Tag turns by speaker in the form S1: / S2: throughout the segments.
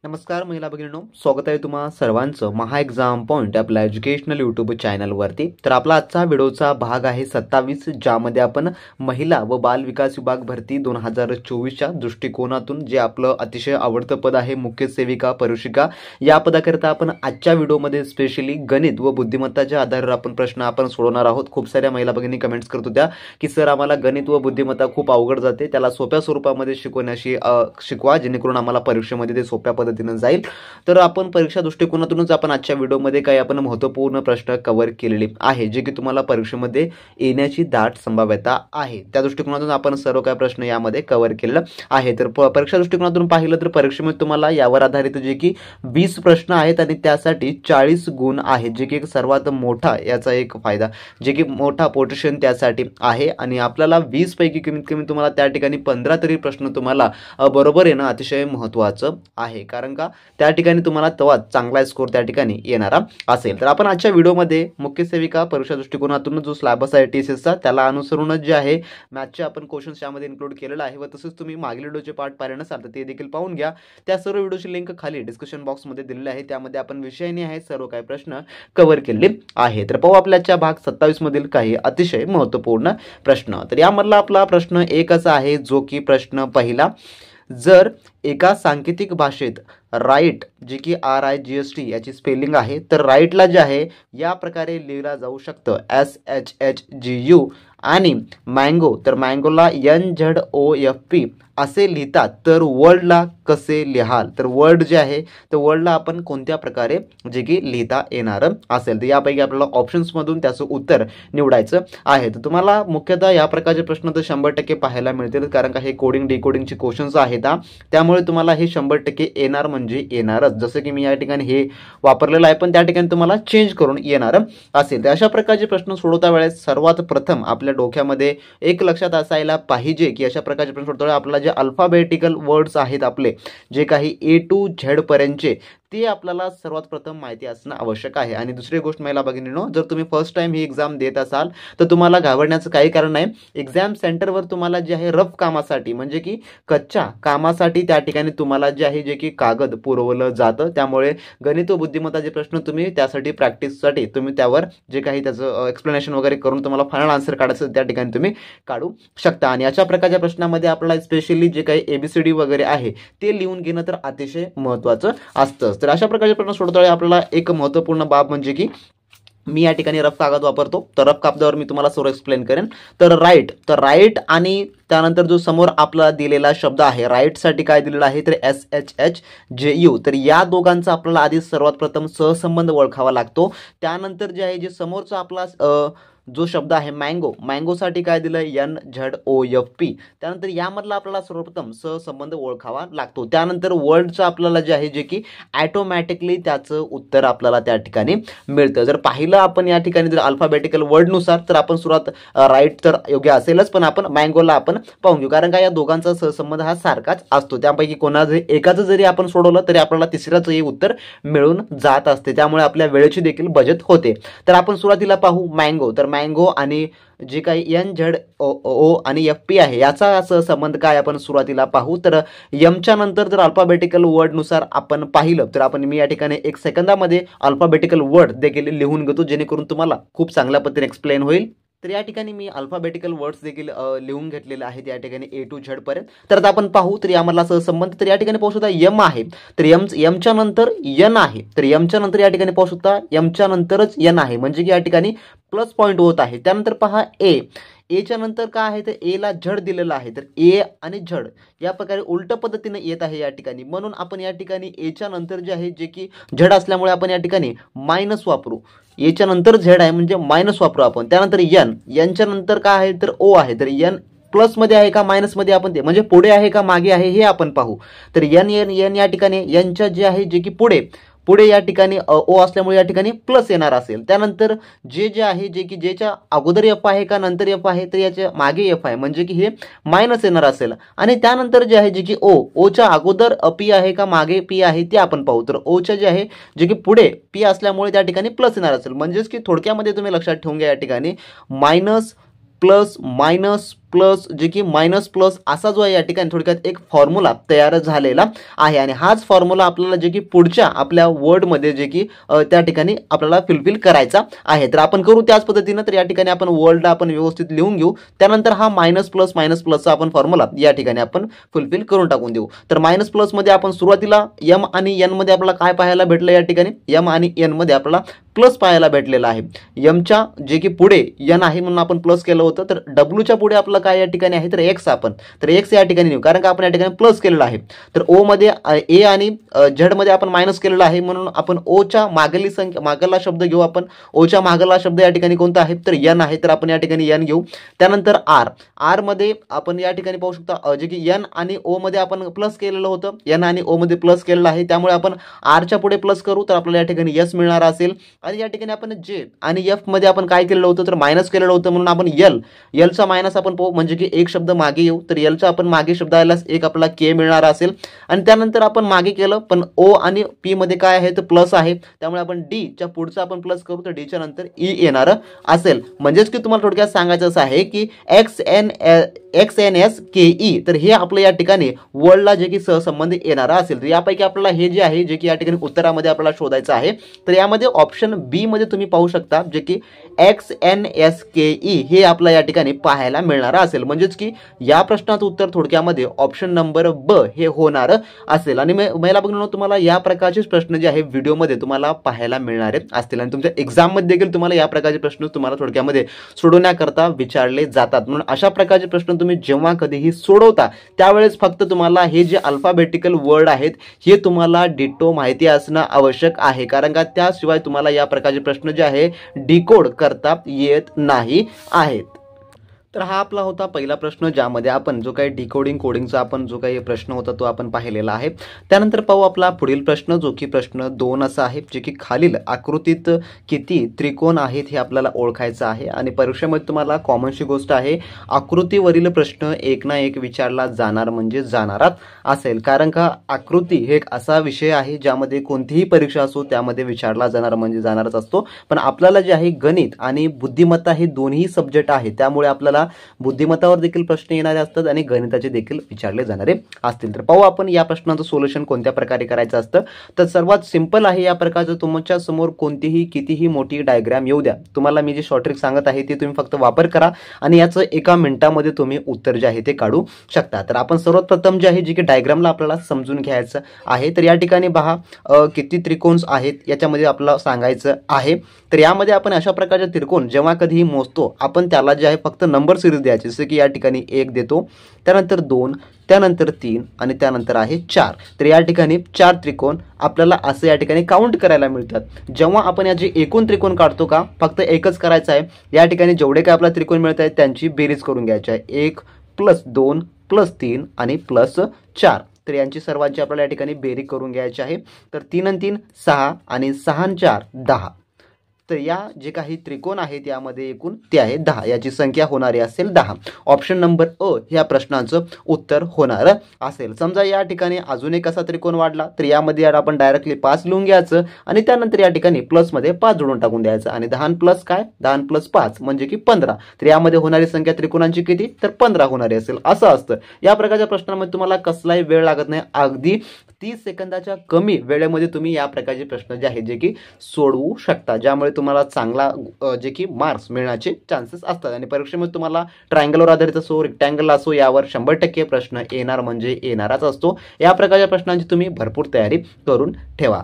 S1: नमस्कार महिला भगिनींनो, स्वागत आहे तुम्हा सर्वांचं महा एक्झाम पॉइंट आपल्या एज्युकेशनल यूट्यूब चॅनलवरती। तर आपला आजचा व्हिडिओचा भाग आहे 27, ज्यामध्ये आपण महिला व बाल विकास विभाग भरती 2024च्या दृष्टिकोनातून जे आपलं अतिशय आवडतं पद आहे मुख्य सेविका परीक्षिका, या पदाकरता आपण आजच्या व्हिडिओमध्ये स्पेशली गणित व बुद्धिमत्ताच्या आधारावर आपण प्रश्न सोडवणार आहोत। खूप साऱ्या महिला भगिनी कमेंट्स करत होत्या की सर आम्हाला गणित व बुद्धिमत्ता खूप अवघड जाते, त्याला सोप्या स्वरूपामध्ये शिकवा जेणेकरून आम्हाला परीक्षेमध्ये ते सोप्या पद्धतीने जाईल। तर आपण परीक्षा दृष्टिकोनातूनच आपण आजच्या व्हिडिओमध्ये काही आपण महत्त्वपूर्ण प्रश्न कव्हर केलेले आहे जे की तुम्हाला परीक्षेमध्ये येण्याची दाट संभाव्यता आहे। त्या दृष्टिकोनातून आपण सर्व काही प्रश्न यामध्ये कव्हर केलेले आहे। तर परीक्षा दृष्टिकोनातून पाहिलं तर परीक्षेमध्ये तुम्हाला यावर आधारित जे की 20 प्रश्न आहेत आणि त्यासाठी 40 गुण आहेत, जे की सर्वात मोठा याचा एक फायदा जे की मोठा पोटेन्शियल त्यासाठी आहे। आणि आपल्याला 20 पैकी कमीत कमी तुम्हाला त्या ठिकाणी 15 तरी प्रश्न तुम्हाला बरोबर येणं अतिशय महत्त्वाचं आहे, कारण का त्या ठिकाणी तुम्हाला तेव्हा चांगला स्कोर त्या ठिकाणी येणारा असेल। तर आपण आजच्या व्हिडिओमध्ये मुख्य सेविका परीक्षा दृष्टिकोनातून जो सिलेबस आहे TCSचा त्याला अनुसरूनच जे आहे मॅथचे आपण क्वेश्चन्स यामध्ये इन्क्लूड केलेला आहे व तसेच तुम्ही मागील व्हिडिओचे पार्ट पाहिले नसाल तर ते देखील पाहून घ्या। त्या सर्व व्हिडिओची लिंक खाली डिस्क्रिप्शन बॉक्समध्ये दिलेली आहे, त्यामध्ये आपण विषयाने आहे सर्व काही प्रश्न कव्हर केलेले आहे। तर पाहू आपल्याच्या भाग 27 मधील काही अतिशय महत्त्वपूर्ण प्रश्न। तर यामधला आपला प्रश्न एकच आहे जो की प्रश्न पहिला, जर एका सांकेतिक भाषेत राईट जे की RIGHT याची स्पेलिंग आहे, तर राईटला जे आहे या प्रकारे लिहिला जाऊ शकतं SHHGU आणि मँगो तर मँगोला NZOFP असे लिहितात, तर वर्ल्डला कसे लिहाल? तर वर्ल्ड जे आहे तर वर्ल्डला आपण कोणत्या प्रकारे जे की लिहिता येणार असेल, तर यापैकी आपल्याला ऑप्शन्समधून त्याचं उत्तर निवडायचं आहे। तर तुम्हाला मुख्यतः या प्रकारचे प्रश्न तर 100% पाहायला मिळतील, कारण का हे कोडिंग डिकोडिंगचे क्वेश्चन्स आहेत, त्यामुळे तुम्हाला हे 100% येणार म्हणजे येणारच। जसं की मी या ठिकाणी हे वापरलेलं आहे, पण त्या ठिकाणी तुम्हाला चेंज करून येणार असेल। तर अशा प्रकारचे प्रश्न सोडवता वेळेस सर्वात प्रथम आपल्या डोक्यामध्ये एक लक्षात असायला पाहिजे की अशा प्रकारचे प्रश्न सोडवता आपल्याला जे अल्फाबेटिकल वर्ड्स आहेत आपले जे काही A to Z पर्यंतचे ते आपल्याला सर्वात प्रथम माहिती असणं आवश्यक आहे। आणि दुसरी गोष्ट महिला भगिनींनो, जर तुम्ही फर्स्ट टाइम ही एक्झाम देत असाल तर तुम्हाला घाबरण्याचं काही कारण नाही। एक्झाम सेंटरवर तुम्हाला जे आहे रफ कामासाठी म्हणजे की कच्च्या कामासाठी त्या ठिकाणी तुम्हाला जे आहे जे की कागद पुरवलं जातं, त्यामुळे गणित व बुद्धिमत्ताचे प्रश्न तुम्ही त्यासाठी प्रॅक्टिससाठी तुम्ही त्यावर जे काही त्याचं एक्सप्लेनेशन वगैरे करून तुम्हाला फायनल आन्सर काढायचं त्या ठिकाणी तुम्ही काढू शकता। आणि अशा प्रकारच्या प्रश्नामध्ये आपल्याला स्पेशली जे काही ABCD वगैरे आहे ते लिहून घेणं तर अतिशय महत्त्वाचं असतं। तर अशा प्रकारचे प्रश्न सोडवताना आपल्याला एक महत्त्वपूर्ण बाब म्हणजे की मी या ठिकाणी रफ कागद वापरतो, तर रफ कागदावर मी तुम्हाला सर्व एक्सप्लेन करेन। तर राईट आणि त्यानंतर जो समोर आपला दिलेला शब्द आहे राईटसाठी काय दिलेला आहे तर SHHGU, तर या दोघांचा आपल्याला आधी सर्वात प्रथम सहसंबंध ओळखावा लागतो। त्यानंतर जे आहे जे समोरचा आपला जो शब्द आहे मँगोसाठी काय दिलं NZOFP, त्यानंतर यामधला आपल्याला सर्वप्रथम सहसंबंध ओळखावा लागतो। त्यानंतर वर्डचं आपल्याला जे आहे जे की ऑटोमॅटिकली त्याचं उत्तर आपल्याला त्या ठिकाणी मिळतं। जर पाहिलं आपण या ठिकाणी जर अल्फाबेटिकल वर्डनुसार तर आपण सुरुवात राईट तर योग्य असेलच, पण आपण मँगोला आपण पाहून घेऊ, कारण का या दोघांचा सहसंबंध हा सारखाच असतो। त्यापैकी कोणाचं एकाचं जरी आपण सोडवलं तरी आपल्याला तिसऱ्याचं हे उत्तर मिळून जात असते, त्यामुळे आपल्या वेळेची देखील बचत होते। तर आपण सुरुवातीला पाहू मँगो आणि जे काही NZO आणि FP आहे याचा असं संबंध काय आपण सुरुवातीला पाहू। तर यमच्या नंतर जर अल्फाबेटिकल वर्डनुसार आपण पाहिलं तर आपण मी या ठिकाणी 1 सेकंदामध्ये अल्फाबेटिकल वर्ड देखील लिहून घेतो जेणेकरून तुम्हाला खूप चांगल्या पद्धतीने एक्सप्लेन होईल। तर या ठिकाणी मी अल्फाबेटिकल वर्ड्स देखील लिहून घेतलेले आहेत या ठिकाणी A to Z पर्यंत। तर आता आपण पाहू तर यामधला सहसंबंध तर या ठिकाणी पाहू शकता यम आहे, तर यमच्या नंतर N आहे, तर यमच्या नंतर या ठिकाणी पाहू शकता यमच्या नंतरच N आहे, म्हणजे की या ठिकाणी प्लस पॉईंट होत आहे। त्यानंतर पहा एच्या नंतर काय आहे तर एला झड दिलेला आहे, तर ए आणि झड या प्रकारे उलट पद्धतीने येत आहे या ठिकाणी, म्हणून आपण या ठिकाणी एच्या नंतर जे आहे जे की झड असल्यामुळे आपण या ठिकाणी मायनस वापरू। एच्या नंतर झेड आहे म्हणजे मायनस वापरू आपण। त्यानंतर यांच्या नंतर काय आहे तर ओ आहे, तर N प्लस मध्ये आहे का मायनस मध्ये आपण ते म्हणजे पुढे आहे का मागे आहे हे आपण पाहू। तर N या ठिकाणी यांच्या जे आहे जे की पुढे या ठिकाणी ओ असल्यामुळे या ठिकाणी प्लस येणार असेल। त्यानंतर जे आहे जे की जेच्या अगोदर F आहे का नंतर F आहे तर याच्या मागे F आहे म्हणजे की हे मायनस येणार असेल। आणि त्यानंतर जे आहे जे की ओच्या अगोदर P आहे का मागे P आहे ते आपण पाहू। तर ओच्या जे आहे जे की पुढे P असल्यामुळे त्या ठिकाणी प्लस येणार असेल, म्हणजेच की थोडक्यामध्ये तुम्ही लक्षात ठेवून घ्या या ठिकाणी मायनस प्लस जे की मायनस प्लस असा जो आहे या ठिकाणी थोडक्यात एक फॉर्म्युला तयार झालेला आहे आणि हाच फॉर्म्युला आपल्याला जे की पुढच्या आपल्या वर्डमध्ये जे की त्या ठिकाणी आपल्याला फिलफिल करायचा आहे. तर आपण करू त्याच पद्धतीनं. तर या ठिकाणी आपण वर्डला आपण व्यवस्थित लिहून घेऊ. त्यानंतर हा मायनस प्लसचा आपण फॉर्म्युला या ठिकाणी आपण फुलफिल करून टाकून देऊ. तर मायनस प्लस मध्ये आपण सुरुवातीला एम आणि एन मध्ये आपल्याला काय पाहायला भेटलं या ठिकाणी एम आणि एन मध्ये आपल्याला प्लस पाहायला भेटलेला आहे. एमच्या जे की पुढे एन आहे म्हणून आपण प्लस केलं होतं. तर डब्ल्यूच्या पुढे आपलं काय या ठिकाणी आहे तर एक्स तर एक्स या ठिकाणी नेऊ कारण का आपण या ठिकाणी प्लस केलेलं आहे. तर ओ मध्ये ए आणि झेड मध्ये आपण मायनस केलेलं आहे म्हणून आपण ओच्या मागली संख्या मागला शब्द घेऊ. आपण ओच्या मागला शब्द या ठिकाणी कोणता आहे तर एन आहे. तर आपण या ठिकाणी एन घेऊ. त्यानंतर आर मध्ये आपण या ठिकाणी पाहू शकता जे की एन आणि ओ मध्ये आपण प्लस केलेलं होतं. एन आणि ओ मध्ये प्लस केलेलं आहे त्यामुळे आपण आरच्या पुढे प्लस करू तर आपल्याला या ठिकाणी एस मिळणार असेल. आणि या ठिकाणी आपण जे आणि एफ मध्ये आपण काय केलेलं होतं तर मायनस केलेलं होतं म्हणून आपण एलचा मायनस आपण पाहू म्हणजे की एक शब्द मागे येऊ. तर एलचा आपण मागे शब्द आल्यास एक आपला के मिळणार असेल. आणि त्यानंतर आपण मागे केलं पण ओ आणि पी मध्ये काय आहे तर प्लस आहे त्यामुळे आपण डी च्या पुढचा आपण प्लस करू तर डी च्या नंतर ई येणार असेल. म्हणजेच की तुम्हाला थोडक्यात सांगायचं असं आहे की XNSKE तर हे आपलं या ठिकाणी वर्डला जे की सहसंबंध येणार असेल. तर यापैकी आपल्याला हे जे आहे जे की या ठिकाणी उत्तरामध्ये आपल्याला शोधायचं आहे. तर यामध्ये ऑप्शन बी मध्ये तुम्ही पाहू शकता जे की XNSKE हे आपला या ठिकाणी पाहायला मिळणार असेल. म्हणजेच की या प्रश्नाचं उत्तर थोडक्यामध्ये ऑप्शन नंबर ब हे होणार असेल. आणि महिला बघून तुम्हाला या प्रकारचे प्रश्न जे आहे व्हिडिओमध्ये तुम्हाला पाहायला मिळणार असतील आणि तुमच्या एक्झाम मध्ये देखील तुम्हाला या प्रकारचे प्रश्न तुम्हाला थोडक्यामध्ये सोडवण्याकरता विचारले जातात. म्हणून अशा प्रकारचे प्रश्न तुम्ही जेव्हा कधीही सोडवता त्यावेळेस फक्त तुम्हाला हे जे अल्फाबेटिकल वर्ड आहेत हे तुम्हाला डिटो माहिती असणं आवश्यक आहे कारण का त्याशिवाय तुम्हाला या प्रकारचे प्रश्न जे आहे डिकोड करता येत नाही आहेत. तर हा आपला होता पहिला प्रश्न ज्यामध्ये आपण जो काही डिकोडिंग कोडिंगचा आपण जो काही प्रश्न होता तो आपण पाहिलेला आहे. त्यानंतर पाहू आपला पुढील प्रश्न जो की प्रश्न 2 असा आहे जे की खालील आकृतीत किती त्रिकोण आहेत हे आपल्याला ओळखायचं आहे. आणि परीक्षेमध्ये तुम्हाला कॉमनशी गोष्ट आहे आकृतीवरील प्रश्न एक ना एक विचारला जाणार म्हणजे जाणारच असेल कारण का आकृती हे एक असा विषय आहे ज्यामध्ये कोणतीही परीक्षा असो त्यामध्ये विचारला जाणार म्हणजे जाणारच असतो. पण आपल्याला जे आहे गणित आणि बुद्धिमत्ता हे दोन्ही सब्जेक्ट आहे त्यामुळे आपल्याला बुद्धिमत्तावर देखील प्रश्न येणारे असतात आणि गणिताचे देखील विचारले जाणारे असतील. तर पाहू आपण या प्रश्नाचं सोल्युशन कोणत्या प्रकारे करायचं असतं. तर सर्वात सिंपल आहे या प्रकारचं तुमच्या समोर कोणतीही कितीही मोठी डायग्राम येऊ द्या तुम्हाला मी जे शॉर्ट ट्रिक सांगत आहे ते तुम्ही फक्त वापर करा आणि याचं एका मिनिटामध्ये तुम्ही उत्तर जे आहे ते काढू शकता. तर आपण सर्वात प्रथम जे आहे जे की डायग्रामला आपल्याला समजून घ्यायचं आहे. तर या ठिकाणी पहा किती त्रिकोण आहेत याच्यामध्ये आपल्याला सांगायचं आहे. तर यामध्ये आपण अशा प्रकारचे त्रिकोण जेव्हा कधीही मोजतो आपण त्याला जे आहे फक्त नंबर सिरीज द्यायची जसं की या ठिकाणी 1 देतो त्यानंतर 2 त्यानंतर 3 आणि त्यानंतर आहे 4. तर या ठिकाणी 4 त्रिकोण आपल्याला असं या ठिकाणी काउंट करायला मिळतात. जेव्हा आपण याचे एकूण त्रिकोण काढतो का फक्त एकच करायचं आहे. या ठिकाणी जेवढे काय आपल्याला त्रिकोण मिळत आहेत त्यांची बेरीज करून घ्यायची आहे. 1 + 2 + 3 आणि +4. तर यांची सर्वांची आपल्याला या ठिकाणी बेरीज करून घ्यायची आहे. तर 3 आणि 3 6 आणि 6 आणि 4 10. तर या जे काही त्रिकोण आहेत यामध्ये एकूण ते आहे 10 याची संख्या होणारी असेल 10. ऑप्शन नंबर अ ह्या प्रश्नाचं उत्तर होणार असेल. समजा या ठिकाणी अजून एक असा त्रिकोण वाढला तर यामध्ये आपण डायरेक्टली 5 लिहून घ्यायचं आणि त्यानंतर या ठिकाणी प्लस मध्ये 5 जोडून टाकून द्यायचं आणि 10 प्लस काय 10 + 5 म्हणजे की 15. तर यामध्ये होणारी संख्या त्रिकोणांची किती तर 15 होणारी असेल असं असतं. या प्रकारच्या प्रश्नांमध्ये तुम्हाला कसलाही वेळ लागत नाही. अगदी 30 सेकंदाच्या कमी वेळेमध्ये तुम्ही या प्रकारचे प्रश्न जे आहेत जे की सोडवू शकता ज्यामुळे तुम्हाला चांगला जे की मार्क्स मिळण्याचे चान्सेस असतात. आणि परीक्षेमध्ये तुम्हाला ट्रायंगलवर आधारित असो रेक्टँगल असो यावर 100% प्रश्न येणार म्हणजे येणारच असतो. या प्रकारच्या प्रश्नांची तुम्ही भरपूर तयारी करून ठेवा.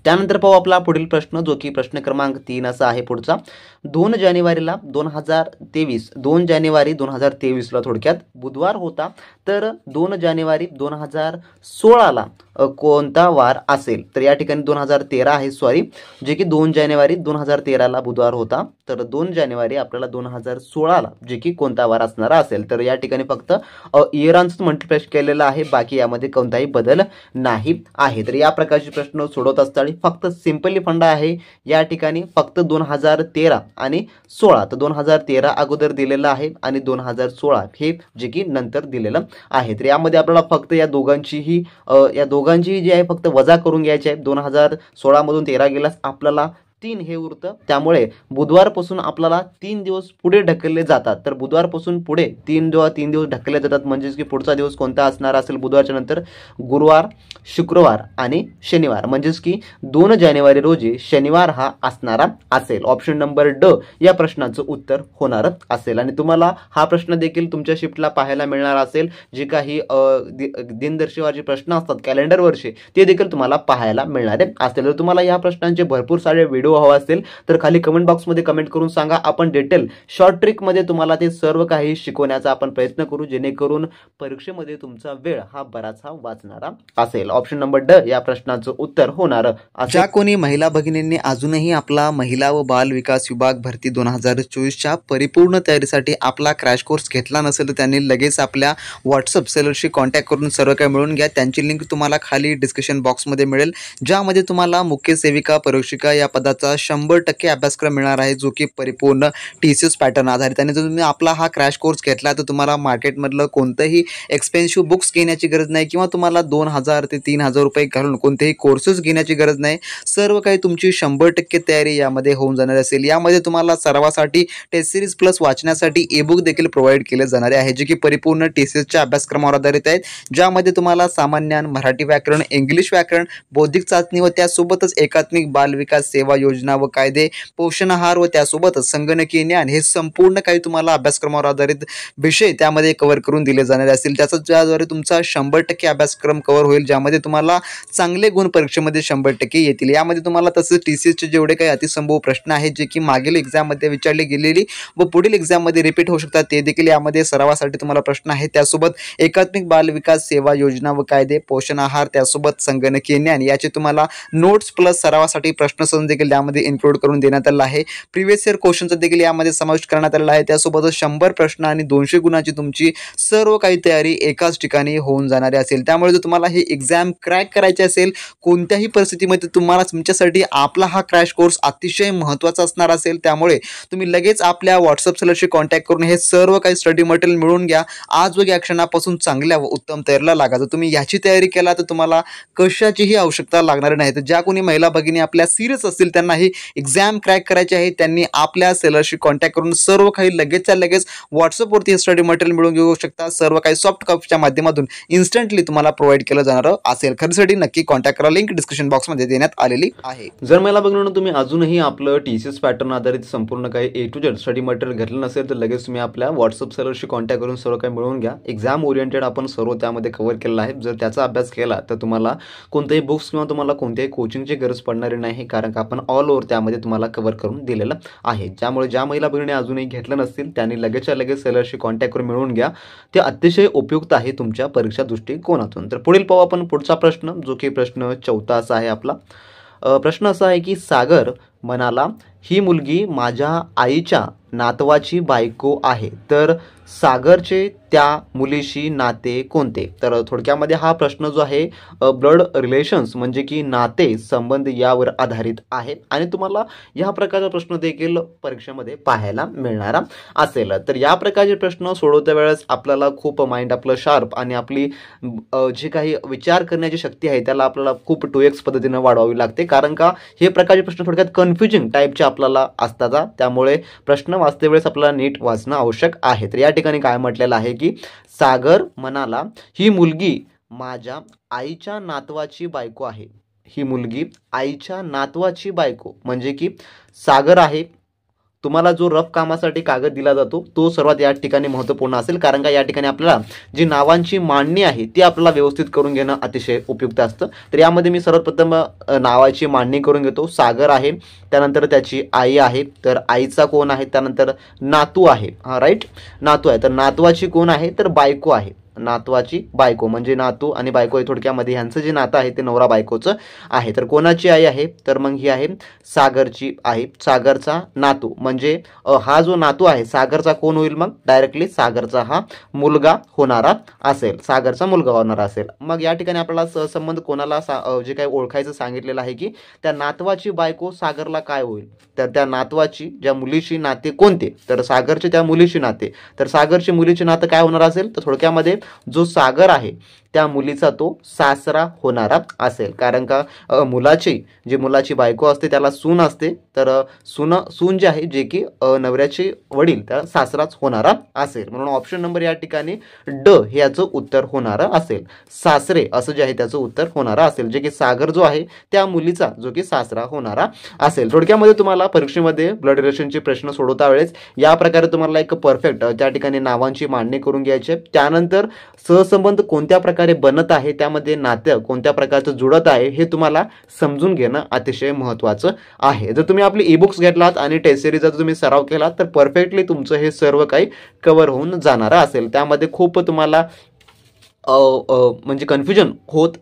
S1: त्यानंतर पाहू आपला पुढील प्रश्न जो की प्रश्न क्रमांक 3 असा आहे पुढचा. 2 जानेवारी 2023 ला थोडक्यात बुधवार होता. तर 2 जानेवारी 2016 कोणता वार असेल. तर या ठिकाणी 2013 आहे सॉरी जे की 2 जानेवारी 2013 बुधवार होता. तर 2 जानेवारी आपल्याला 2016 जे की कोणता वार असणार असेल. तर या ठिकाणी फक्त इयरांचं मल्टिप्लाय केलेलं आहे बाकी यामध्ये कोणताही बदल नाही आहे. तर या प्रकारचे प्रश्न सोडवत असताना फक्त सिंपली फंडा आहे या ठिकाणी फक्त 2013 आणि 16. तर 2013 अगोदर दिलेलं आहे आणि 2016 हे जे की नंतर दिलेलं आहे. तर यामध्ये आपल्याला फक्त या दोघांचीही जी आहे फक्त वजा करून घ्यायची आहे. 2016 मधून 13 गेल्यास आपल्याला 3 हे उरतं, त्यामुळे बुधवारपासून आपल्याला 3 दिवस पुढे ढकलले जातात. तर बुधवारपासून पुढे 3 दिवस ढकलले जातात, म्हणजेच की पुढचा दिवस कोणता असणार असेल बुधवारच्या नंतर? गुरुवार, शुक्रवार आणि शनिवार, म्हणजेच की 2 जानेवारी रोजी शनिवार हा असणारा असेल. ऑप्शन नंबर ड या प्रश्नाचं उत्तर होणार असेल. आणि तुम्हाला हा प्रश्न देखील तुमच्या शिफ्टला पाहायला मिळणार असेल. जे काही दिनदर्शिकाचे प्रश्न असतात कॅलेंडरवरचे ते देखील तुम्हाला पाहायला मिळणार असतील. जर तुम्हाला या प्रश्नांचे भरपूर सारे व्हिडिओ हवा असतील तर खाली कमेंट बॉक्समध्ये कमेंट करून सांगा. आपण डिटेल शॉर्ट ट्रिकमध्ये तुम्हाला ते सर्व काही शिकवण्याचा आपण प्रयत्न करू, जेणेकरून परीक्षेमध्ये तुमचा वेळ हा बराचसा वाचणारा असेल. ऑप्शन नंबर ड या प्रश्नाचं उत्तर होणार. ज्या कोणी महिला भगिनींनी अजूनही आपला महिला व बाल विकास विभाग भरती 2024च्या परिपूर्ण तयारीसाठी आपला क्रॅश कोर्स घेतला नसेल तर त्यांनी लगेच आपल्या व्हॉट्सअप सेलरशी कॉन्टॅक्ट करून सर्व काही मिळून घ्या. त्यांची लिंक तुम्हाला खाली डिस्क्रिप्शन बॉक्समध्ये मिळेल, ज्यामध्ये तुम्हाला मुख्य सेविका परीक्षिका या पदाचा 100% अभ्यासक्रम मिळणार आहे, जो की परिपूर्ण TCS पॅटर्न आधारित. आणि जर तुम्ही आपला हा क्रॅश कोर्स घेतला तर तुम्हाला मार्केटमधलं कोणतंही एक्सपेन्सिव्ह बुक्स घेण्याची गरज नाही किंवा तुम्हाला 2000 ते 3000 रुपये घालून कोणतेही कोर्सेस घेण्याची गरज नाही. सर्व काही तुमची 100% तयारी यामध्ये होऊन जाणार असेल. यामध्ये तुम्हाला सर्वांसाठी टेस्ट सिरीज प्लस वाचण्यासाठी ई-बुक देखील प्रोव्हाइड केले जाणारे आहे, जे की परिपूर्ण TCSच्या अभ्यासक्रमावर आधारित आहेत, ज्यामध्ये तुम्हाला सामान्य ज्ञान, मराठी व्याकरण, इंग्लिश व्याकरण, बौद्धिक चाचणी व त्यासोबतच एकात्मिक बाल विकास सेवा योजना व कायदे, पोषण आहार व त्यासोबतच संगणकीय ज्ञान हे संपूर्ण काही तुम्हाला अभ्यासक्रमावर आधारित विषय त्यामध्ये कव्हर करून दिले जाणारे असतील. ज्याद्वारे तुमचा 100% अभ्यासक्रम कव्हर होईल, ज्यामध्ये तुम्हाला चांगले गुण परीक्षेमध्ये 100% येतील. यामध्ये तुम्हाला तसंच TCSचे जेवढे काही अतिसंभव प्रश्न आहेत, जे की मागील एक्झाममध्ये विचारले गेलेली व पुढील एक्झाममध्ये रिपीट होऊ शकतात, ते देखील यामध्ये सरावासाठी तुम्हाला प्रश्न आहेत. त्यासोबत एकात्मिक बाल विकास सेवा योजना व कायदे, पोषण आहार, त्यासोबत संगणकीय ज्ञान याचे तुम्हाला नोट्स प्लस सरावासाठी प्रश्नसंच देखील यामध्ये इन्क्लूड करून देण्यात आला आहे. प्रिव्हियस इयर क्वेश्चनचा देखील यामध्ये समावेश करण्यात आलेला आहे. त्यासोबतच 100 प्रश्न आणि 200 गुणांची तुमची सर्व काही तयारी एकाच ठिकाणी होऊन जाणारी असेल. त्यामुळे जर तुम्हाला ही एक्झाम क्रॅक करायची असेल कोणत्याही परिस्थितीमध्ये, तुम्हाला तुमच्यासाठी आपला हा क्रॅश कोर्स अतिशय महत्त्वाचा असणार असेल. त्यामुळे तुम्ही लगेच आपल्या व्हॉट्सअप सेलरशी कॉन्टॅक्ट करून हे सर्व काही स्टडी मटेरियल मिळवून घ्या. आज व या क्षणापासून चांगल्या व उत्तम तयारीला लागा. जर तुम्ही याची तयारी केला तर तुम्हाला कशाचीही आवश्यकता लागणार नाही. तर ज्या कोणी महिला भगिनी आपल्या सिरियस असतील त्यांना ही एक्झाम क्रॅक करायची आहे, त्यांनी आपल्या सेलरशी कॉन्टॅक्ट करून सर्व काही लगेचच्या लगेच व्हॉट्सअपवरती हे स्टडी मटेरियल मिळवून घेऊ शकता. सर्व काही सॉफ्ट कॉपीच्या माध्यमातून इन्स्टंटली तुम्हाला प्रोव्हाइड केलं जाणार असेल. खरेदीसाठी नक्की कॉन्टॅक्ट करा, लिंक डिस्क्रिप्शन बॉक्समध्ये देण्यात आलेली आहे. जर महिला भगिनींनो तुम्ही अजूनही आपलं TCS पॅटर्न आधारित संपूर्ण काही A to Z study material घेतलं नसेल तर लगेच तुम्ही आपल्या व्हॉट्सअप सेलरशी कॉन्टॅक्ट करून सर्व काही मिळवून घ्या. एक्झाम ओरिएंटेड आपण सर्व त्यामध्ये कव्हर केलेलं आहे. जर त्याचा अभ्यास केला तर तुम्हाला कोणतेही बुक्स किंवा तुम्हाला कोणत्याही कोचिंगची गरज पडणारी नाही, कारण का आपण ऑल ओव्हर त्यामध्ये तुम्हाला कव्हर करून दिलेलं आहे. त्यामुळे ज्या महिला भगिनी अजूनही घेतलं नसतील त्यांनी लगेचच्या लगेच सेलरशी कॉन्टॅक्ट करून मिळवून घ्या. ते अतिशय उपयुक्त आहे तुमच्या परीक्षा दृष्टिकोनातून. तर पुढील पाहू आपण पुढचा प्रश्न, जो की प्रश्न 14 असा आहे आपला. प्रश्न असा आहे की सागर म्हणाला, ही मुलगी माझ्या आईच्या नातवाची बायको आहे, तर सागरचे त्या मुलीशी नाते कोणते? तर थोडक्यामध्ये हा प्रश्न जो आहे ब्लड रिलेशन्स म्हणजे की नाते संबंध यावर आधारित आहे आणि तुम्हाला या प्रकारचा प्रश्न देखील परीक्षेमध्ये पाहायला मिळणारा असेल. तर या प्रकारचे प्रश्न सोडवत्या वेळेस आपल्याला खूप माइंड आपलं शार्प आणि आपली जी काही विचार करण्याची शक्ती आहे त्याला आपल्याला खूप 2x पद्धतीने वाढवावी लागते, कारण का हे प्रकारचे प्रश्न थोडक्यात कन्फ्युजिंग टाईपचे आपल्याला असतात. त्यामुळे प्रश्न वाचते वेळेस आपल्याला नीट वाचणं आवश्यक आहे. तर या ठिकाणी काय म्हटलेलं आहे की सागर म्हणाला, ही मुलगी माझ्या आईच्या नातवाची बायको आहे. ही मुलगी आईच्या नातवाची बायको म्हणजे की सागर आहे. तुम्हाला जो रफ कामासाठी कागद दिला जातो तो सर्वात या ठिकाणी महत्त्वपूर्ण असेल, कारण का या ठिकाणी आपल्याला जी नावांची मांडणी आहे ती आपल्याला व्यवस्थित करून घेणं अतिशय उपयुक्त असतं. तर यामध्ये मी सर्वप्रथम नावाची मांडणी करून घेतो. सागर आहे, त्यानंतर त्याची आई आहे, तर आईचा कोण आहे, त्यानंतर नातू आहे. हा राईट, नातू आहे. तर नातवाची कोण आहे, तर बायको आहे. नातवाची बायको म्हणजे नातू आणि बायको आहे, थोडक्यामध्ये ह्यांचं जे नातं आहे ते नवरा बायकोचं आहे. तर कोणाची आई आहे, तर मग ही आहे सागरची आहे, सागरचा नातू. म्हणजे हा जो नातू आहे सागरचा कोण होईल, मग डायरेक्टली सागरचा हा मुलगा होणारा असेल, सागरचा मुलगा होणारा असेल. मग या ठिकाणी आपल्याला सहसंबंध कोणाला जे काही ओळखायचं सांगितलेलं आहे की त्या नातवाची बायको सागरला काय होईल, तर त्या नातवाची ज्या मुलीशी नाते कोणते, तर सागरचे त्या मुलीशी नाते. तर सागरचे मुलीचे नातं काय होणार असेल, तर थोडक्यामध्ये जो सागर आहे त्या मुलीचा तो सासरा होणारा असेल, कारण का मुलाची बायको असते त्याला सून असते, तर सून जे आहे जे की नवऱ्याचे वडील त्या सासराच होणारा असेल, म्हणून ऑप्शन नंबर या ठिकाणी ड हे याचं उत्तर होणारं असेल. सासरे असं जे आहे त्याचं उत्तर होणारं असेल, जे की सागर जो आहे त्या मुलीचा जो की सासरा होणारा असेल. थोडक्यामध्ये तुम्हाला परीक्षेमध्ये ब्लड रिलेशनचे प्रश्न सोडवता वेळेस या प्रकारे तुम्हाला एक परफेक्ट त्या ठिकाणी नावांची मांडणी करून घ्यायची. त्यानंतर सहसंबंध कोणत्या प्रकारे बनत आहे, त्यामध्ये नातं कोणत्या प्रकारचं जुळत आहे हे तुम्हाला समजून घेणं अतिशय महत्त्वाचं आहे. जर तुम्ही आपले ई बुक्स घेतलात आणि टेस्ट सिरीजचा तुम्ही सराव केलात तर परफेक्टली तुमचं हे सर्व काही कव्हर होऊन जाणार असेल. त्यामध्ये खूप तुम्हाला म्हणजे कन्फ्युजन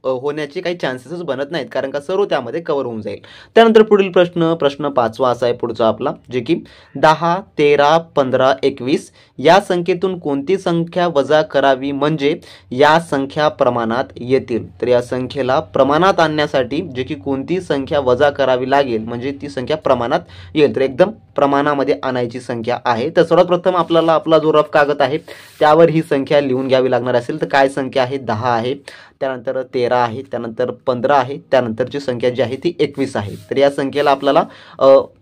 S1: होण्याचे काही चान्सेस बनत नाहीत, कारण का सर्व त्यामध्ये कव्हर होऊन जाईल. त्यानंतर पुढील प्रश्न 5वा असा आहे पुढचा आपला, जे की 10, 13, 15, 21 या संख्येतून कोणती संख्या वजा करावी म्हणजे या संख्या प्रमाणात येतील. तर या संख्येला प्रमाणात आणण्यासाठी जे की कोणती संख्या वजा करावी लागेल म्हणजे ती संख्या प्रमाणात येईल, तर एकदम प्रमाणामध्ये आणायची संख्या आहे. तर सर्वात प्रथम आपल्याला आपला जो रफ कागद आहे त्यावर ही संख्या लिहून घ्यावी लागणार असेल. तर काय संख्या आहे, 10 आहे, त्यानंतर 13 आहे, त्यानंतर 15 आहे, त्यानंतरची संख्या जी आहे ती 21 आहे. तर या संख्येला आपल्याला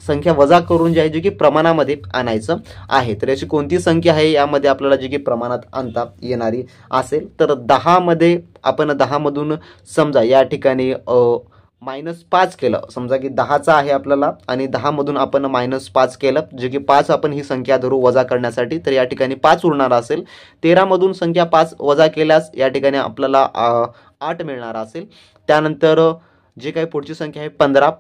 S1: संख्या वजा करून जी आहे जी की प्रमाणामध्ये आणायचं आहे. तर याची कोणती संख्या आहे यामध्ये आपल्याला जी की प्रमाणात आणता येणारी असेल, तर 10 मध्ये आपण 10 मधून समजा या ठिकाणी -5 केलं, समजा की 10चा आहे आपल्याला आणि 10 मधून आपण -5 केलं, जे की 5 आपण ही संख्या धरू वजा करण्यासाठी, तर या ठिकाणी 5 उरणार असेल. 13 मधून संख्या 5 वजा केल्यास या ठिकाणी आपल्याला 8 मिळणार असेल. त्यानंतर जे काही पुढची संख्या आहे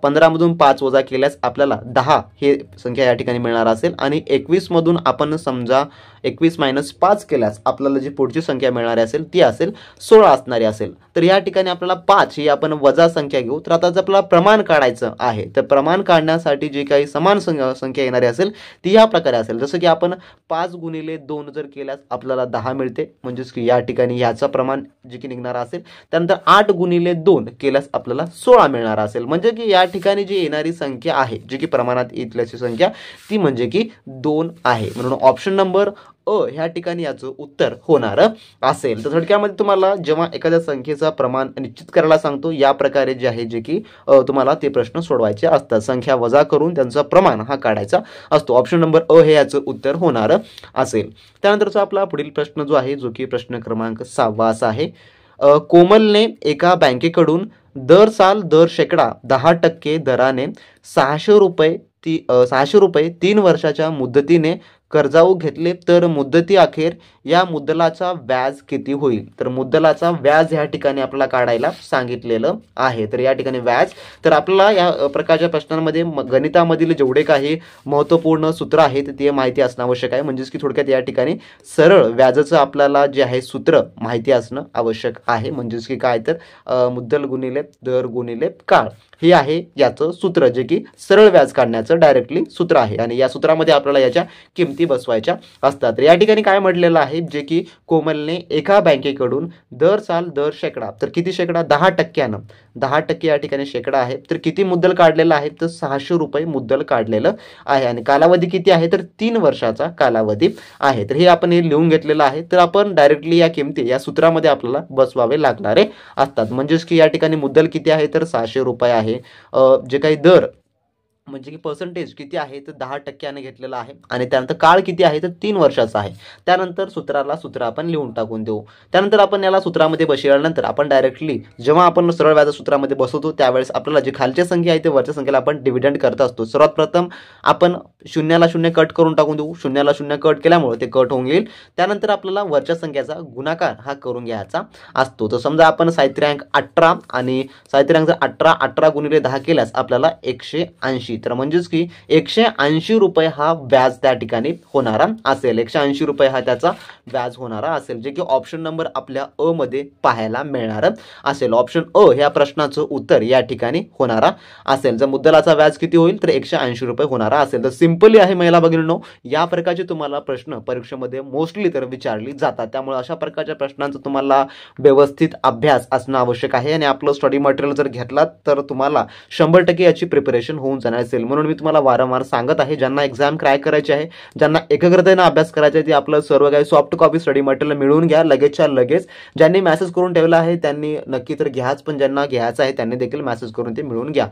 S1: 15 मधून 5 वजा केल्यास आपल्याला 10 हे संख्या या ठिकाणी मिळणार असेल. आणि 21 मधून आपण समजा 21 - 5 केल्यास आपल्याला जी पुढची संख्या मिळणारी असेल ती असेल 16 असणारी असेल. तर या ठिकाणी आपल्याला 5 ही आपण वजा संख्या घेऊ. तर आता जर आपल्याला प्रमाण काढायचं आहे तर प्रमाण काढण्यासाठी जी काही समान संख्या येणारी असेल ती या प्रकारे असेल, जसं की आपण 5 गुणिले 2 जर केल्यास आपल्याला 10 मिळते, म्हणजेच की या ठिकाणी याचं प्रमाण जे की निघणार असेल. त्यानंतर 8 गुणिले 2 केल्यास आपल्याला 16 मिळणार असेल, म्हणजे की या ठिकाणी जी येणारी संख्या आहे जी की प्रमाणात इथल्याची संख्या ती म्हणजे की 2 आहे, म्हणून ऑप्शन नंबर ह्या ठिकाणी याचं उत्तर होणार असेल. तर थोडक्यामध्ये तुम्हाला जेव्हा एखाद्या संख्येचा प्रमाण निश्चित करायला सांगतो या प्रकारे जे आहे जे की तुम्हाला ते प्रश्न सोडवायचे असतात. संख्या वजा करून त्यांचा प्रमाण हा काढायचा असतो. ऑप्शन नंबर हे याचं उत्तर होणार असेल. त्यानंतरचा आपला पुढील प्रश्न जो आहे जो की प्रश्न क्रमांक 6वा असा आहे, कोमलने एका बँकेकडून दर साल दर शेकडा 10% दराने 600 रुपये 3 वर्षाच्या मुदतीने कर्जाऊ घेतले तर मुदती अखेर या मुद्दलाचा व्याज किती होईल. तर मुद्दलाचा व्याज या ठिकाणी आपल्याला काढायला सांगितलेलं आहे. तर या ठिकाणी व्याज, तर आपल्याला या प्रकारच्या प्रश्नांमध्ये गणितामधील जेवढे काही महत्त्वपूर्ण सूत्र आहेत ते माहिती असणं आवश्यक आहे. म्हणजेच की थोडक्यात या ठिकाणी सरळ व्याजाचं आपल्याला जे आहे सूत्र माहिती असणं आवश्यक आहे. म्हणजेच की काय तर मुद्दल गुणिले दर गुणिले काळ हे आहे याचं सूत्र, जे की सरळ व्याज काढण्याचं डायरेक्टली सूत्र आहे. आणि या सूत्रामध्ये आपल्याला याच्या किमती बसवायच्या असतात. तर या ठिकाणी काय म्हटलेलं आहे, जे की कोमलने एका बँकेकडून दर साल दर शेकडा, तर किती शेकडा, 10%, 10% या ठिकाणी शेकडा आहे. तर किती मुद्दल काढलेला आहे, तर 600 रुपये मुद्दल काढलेलं आहे. आणि कालावधी किती आहे, तर 3 वर्षाचा कालावधी आहे. तर हे आपण हे लिहून घेतलेलं आहे. तर आपण डायरेक्टली या किमती या सूत्रामध्ये आपल्याला बसवावे लागणारे असतात. म्हणजेच की या ठिकाणी मुद्दल किती आहे, तर 600 रुपये आहे. जे काही दर म्हणजे की पर्सेंटेज किती आहे तर 10% घेतलेला आहे. आणि त्यानंतर काळ किती आहे तर 3 वर्षाचा आहे. त्यानंतर सूत्र आपण लिहून टाकून देऊ. त्यानंतर आपण याला सूत्रामध्ये बसवल्यानंतर आपण डायरेक्टली जेव्हा आपण सरळ व्याज सूत्रामध्ये बसवतो त्यावेळेस आपल्याला जी खालची संख्या आहे ते वरच्या संख्येला आपण डिव्हिडंड करत असतो. सर्वात प्रथम आपण 0ला 0 कट करून टाकून देऊ. 0ला 0 कट केल्यामुळे ते कट होऊन येईल. त्यानंतर आपल्याला वरच्या संख्येचा गुणाकार हा करून घ्यायचा असतो. तर समजा आपण साहित्र्यांक 18 आणि साहित्र्यांक 18 गुणिले 10 केल्यास आपल्याला 180, तर म्हणजेच की 180 रुपये हा व्याज त्या ठिकाणी होणारा असेल. 180 रुपये हा त्याचा व्याज होणारा असेल, जे की ऑप्शन नंबर आपल्या मध्ये पाहायला मिळणार असेल. ऑप्शन ह्या प्रश्नाचं उत्तर या ठिकाणी होणारा असेल. जर मुद्दलाचा व्याज किती होईल तर 180 रुपये होणारा असेल. तर सिंपली आहे महिला भगिनींनो, या प्रकारचे तुम्हाला प्रश्न परीक्षेमध्ये मोस्टली तर विचारली जातात. त्यामुळे अशा प्रकारच्या प्रश्नांचा तुम्हाला व्यवस्थित अभ्यास असणं आवश्यक आहे. आणि आपलं स्टडी मटेरियल जर घेतलात तर तुम्हाला 100% याची प्रिपरेशन होऊन जाणार असेल. म्हणून मी तुम्हाला वारंवार सांगत आहे, ज्यांना एक्झाम क्रॅक करायची आहे, ज्यांना एकाग्रतेने अभ्यास करायचा आहे, ते आपलं सर्व काही soft soft copy study material मिळवून घ्या लगेचच्या लगेच. ज्यांनी मेसेज करून ठेवला आहे त्यांनी नक्की तर घ्याच, पण ज्यांना घ्यायचं आहे त्यांनी देखील मेसेज करून ते मिळवून घ्या.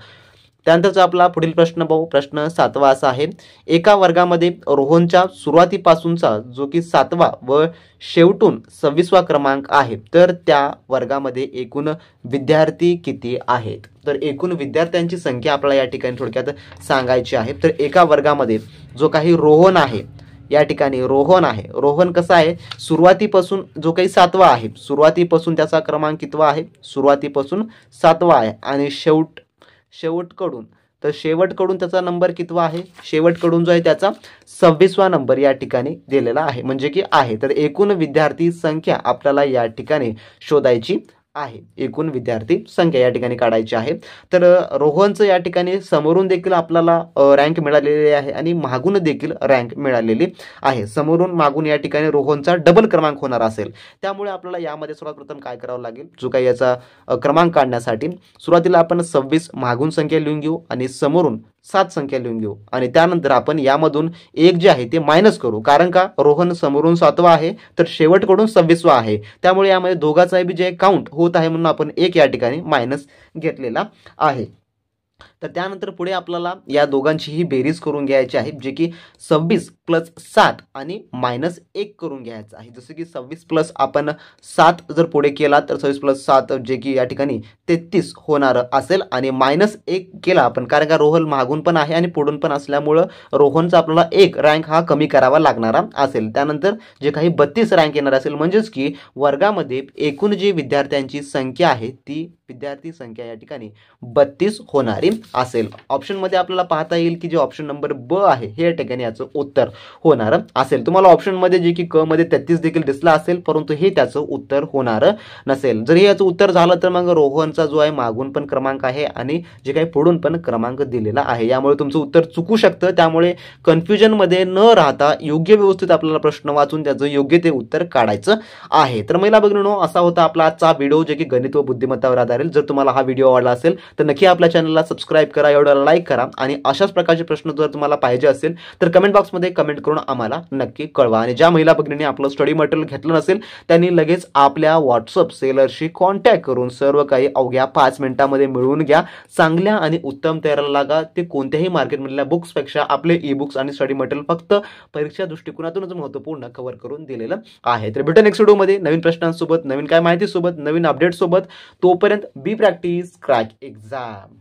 S1: त्यानंतरचा आपला पुढील प्रश्न पाहू. प्रश्न 7वा असा आहे, एका वर्गामध्ये रोहनच्या सुरुवातीपासूनचा जो की 7वा व शेवटून 26वा क्रमांक आहे, तर त्या वर्गामध्ये एकूण विद्यार्थी किती आहेत? तर एकूण विद्यार्थ्यांची संख्या आपल्याला या ठिकाणी थोडक्यात सांगायची आहे. तर एका वर्गामध्ये जो काही रोहन आहे, या ठिकाणी रोहन आहे, रोहन कसा आहे, सुरुवातीपासून जो काही 7वा आहे, सुरुवातीपासून त्याचा क्रमांक कितवा आहे, सुरुवातीपासून 7वा आहे आणि शेवटकडून त्याचा नंबर कितवा आहे, शेवटकडून जो आहे त्याचा 26वा नंबर या ठिकाणी दिलेला आहे, म्हणजे की आहे. तर एकूण विद्यार्थी संख्या आपल्याला या ठिकाणी शोधायची आहे, एकूण विद्यार्थी संख्या या ठिकाणी काढायची आहे. तर रोहनचं या ठिकाणी समोरून देखील आपल्याला रँक मिळालेली आहे आणि मागून देखील रँक मिळालेली आहे. समोरून मागून या ठिकाणी रोहनचा डबल क्रमांक होणार असेल, त्यामुळे आपल्याला यामध्ये सर्वात प्रथम काय करावं लागेल, जो काही याचा क्रमांक काढण्यासाठी सुरुवातीला आपण 26 मागून संख्या लिहून घेऊ आणि समोरून 7 संख्या लिहून घेऊ आणि त्यानंतर आपण यामधून एक जे आहे ते मायनस करू, कारण का रोहन समोरून 7वा आहे तर शेवटकडून 26वा आहे, त्यामुळे यामध्ये दोघांचाही बी जे काउंट होत आहे म्हणून आपण एक या ठिकाणी मायनस घेतलेला आहे. तर त्यानंतर पुढे आपल्याला या दोघांचीही बेरीज करून घ्यायची आहे, जे की 26 + 7 आणि -1 करून घ्यायचं आहे. जसं की 26 + आपण 7 जर पुढे केला तर 26 + 7 जे की या ठिकाणी 33 होणार असेल आणि -1 केला आपण, कारण का रोहन मागून पण आहे आणि पुढून पण असल्यामुळं रोहनचा आपल्याला एक रँक हा कमी करावा लागणारा असेल. त्यानंतर जे काही 32 रँक येणार असेल, म्हणजेच की वर्गामध्ये एकूण जी विद्यार्थ्यांची संख्या आहे ती विद्यार्थी संख्या या ठिकाणी 32 होणारी असेल. ऑप्शनमध्ये आपल्याला पाहता येईल की जे ऑप्शन नंबर ब आहे हे या ठिकाणी याचं उत्तर होणार असेल. तुम्हाला ऑप्शनमध्ये जे की क मध्ये 33 देखील दिसला असेल, परंतु हे त्याचं उत्तर होणार नसेल. जर हे याचं उत्तर झालं तर मग रोहनचा जो आहे मागून पण क्रमांक आहे आणि जे काही पुढून पण क्रमांक दिलेला आहे, यामुळे तुमचं उत्तर चुकू शकतं. त्यामुळे कन्फ्युजनमध्ये न राहता योग्य व्यवस्थित आपल्याला प्रश्न वाचून त्याचं योग्य ते उत्तर काढायचं आहे. तर महिला भगिनींनो, असा होता आपला आजचा व्हिडिओ जे की गणित व बुद्धिमत्तावर आधारित. जर तुम्हाला हा व्हिडिओ आवडला असेल तर नक्की आपल्या चॅनलला सबस्क्राईब करा, एवढा लाईक करा आणि अशाच प्रकारचे प्रश्न जर तुम्हाला पाहिजे असेल तर कमेंट बॉक्समध्ये कमेंट करून आम्हाला नक्की कळवा. आणि ज्या महिला भगिनींनी आपलं स्टडी मटेरियल घेतलं नसेल त्यांनी लगेच आपल्या व्हॉट्सअप सेलरशी कॉन्टॅक्ट करून सर्व काही अवघ्या 5 मिनिटांमध्ये मिळवून घ्या. चांगल्या आणि उत्तम तयारीला लागा. ते कोणत्याही मार्केटमधल्या बुक्सपेक्षा आपले ई बुक्स आणि स्टडी मटेरियल फक्त परीक्षा दृष्टिकोनातूनच महत्त्वपूर्ण कव्हर करून दिलेलं आहे. तर भेटू नेक्स्ट व्हिडिओमध्ये नवीन प्रश्नांसोबत, नवीन काय माहितीसोबत, नवीन अपडेट सोबत. तोपर्यंत बी प्रॅक्टिस क्रॅक एक्झाम.